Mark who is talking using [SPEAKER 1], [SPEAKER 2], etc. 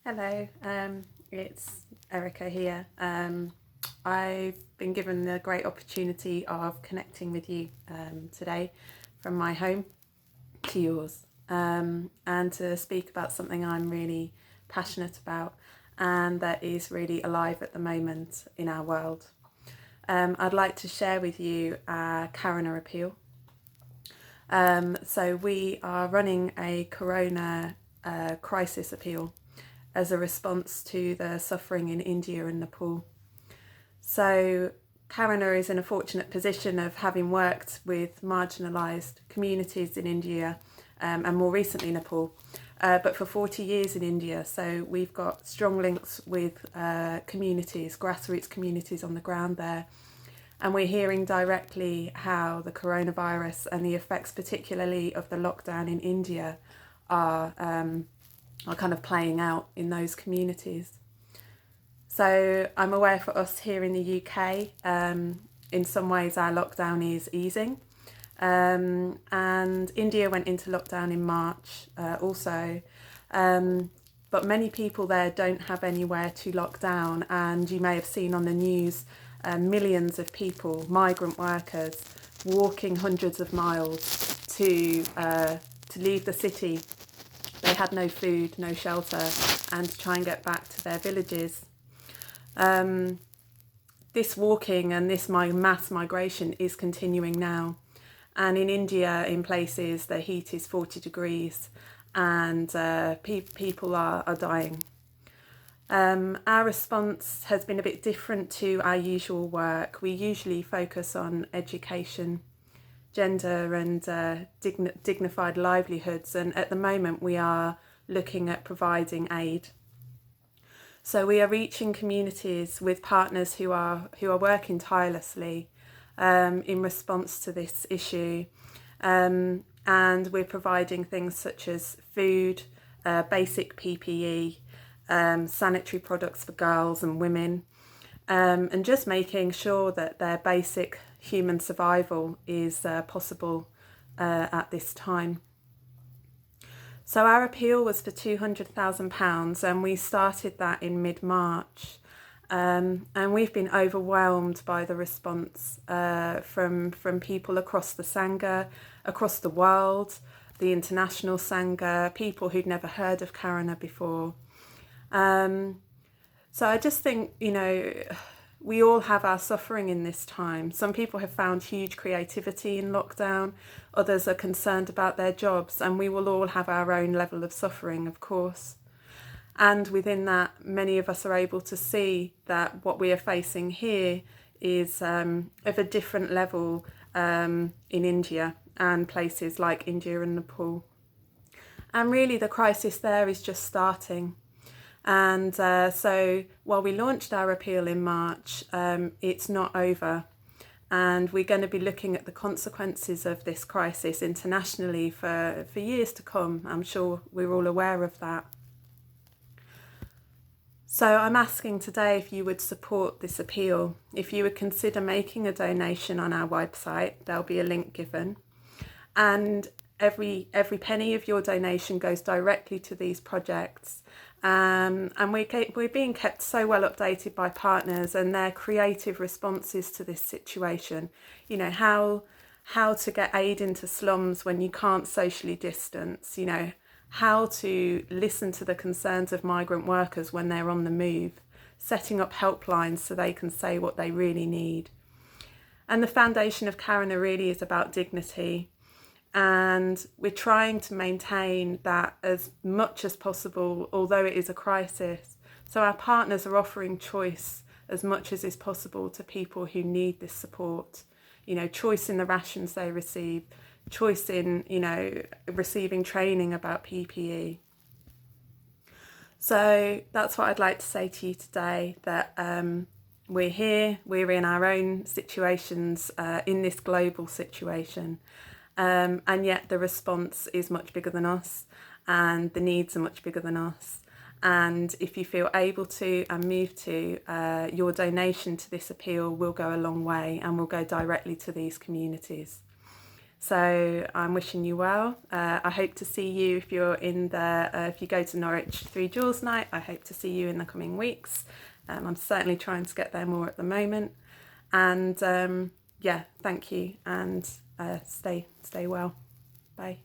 [SPEAKER 1] Hello, it's Erica here. I've been given the great opportunity of connecting with you today from my home to yours and to speak about something I'm really passionate about and that is really alive at the moment in our world. I'd like to share with you our Karuna appeal. So we are running a Corona crisis appeal as a response to the suffering in India and Nepal. So Karuna is in a fortunate position of having worked with marginalised communities in India and more recently Nepal, but for 40 years in India. So we've got strong links with communities, grassroots communities on the ground there. And we're hearing directly how the coronavirus and the effects particularly of the lockdown in India are kind of playing out in those communities. So I'm aware for us here in the UK, in some ways our lockdown is easing. And India went into lockdown in March also. But many people there don't have anywhere to lock down. And you may have seen on the news millions of people, migrant workers, walking hundreds of miles to leave the city. They had no food, no shelter, and to try and get back to their villages. This walking and this mass migration is continuing now. And in India, in places, the heat is 40 degrees and people are dying. Our response has been a bit different to our usual work. We usually focus on education, gender and dignified livelihoods, and at the moment we are looking at providing aid. So we are reaching communities with partners who are working tirelessly in response to this issue, and we're providing things such as food, basic PPE, sanitary products for girls and women, and just making sure that their basic human survival is possible at this time. So our appeal was for £200,000 and we started that in mid-March, and we've been overwhelmed by the response from people across the Sangha, across the world, the international Sangha, people who'd never heard of Karuna before. So I just think, we all have our suffering in this time. Some people have found huge creativity in lockdown. Others are concerned about their jobs, and we will all have our own level of suffering, of course. And within that, many of us are able to see that what we are facing here is of a different level in India and places like India and Nepal. And really the crisis there is just starting. And so while we launched our appeal in March, it's not over. And we're going to be looking at the consequences of this crisis internationally for years to come. I'm sure we're all aware of that. So I'm asking today if you would support this appeal. If you would consider making a donation on our website, there'll be a link given. And every penny of your donation goes directly to these projects. And we're being kept so well updated by partners and their creative responses to this situation. How to get aid into slums when you can't socially distance, how to listen to the concerns of migrant workers when they're on the move, setting up helplines so they can say what they really need. And the foundation of Karuna really is about dignity. And we're trying to maintain that as much as possible, although it is a crisis. So our partners are offering choice as much as is possible to people who need this support. Choice in the rations they receive, choice in, receiving training about PPE. So that's what I'd like to say to you today, that we're here, we're in our own situations, in this global situation. And yet the response is much bigger than us and the needs are much bigger than us. And if you feel able to and moved to, your donation to this appeal will go a long way and will go directly to these communities. So I'm wishing you well. I hope to see you if you're in the if you go to Norwich Three Jewels Night. I hope to see you in the coming weeks. I'm certainly trying to get there more at the moment. And yeah, thank you, and stay well. Bye.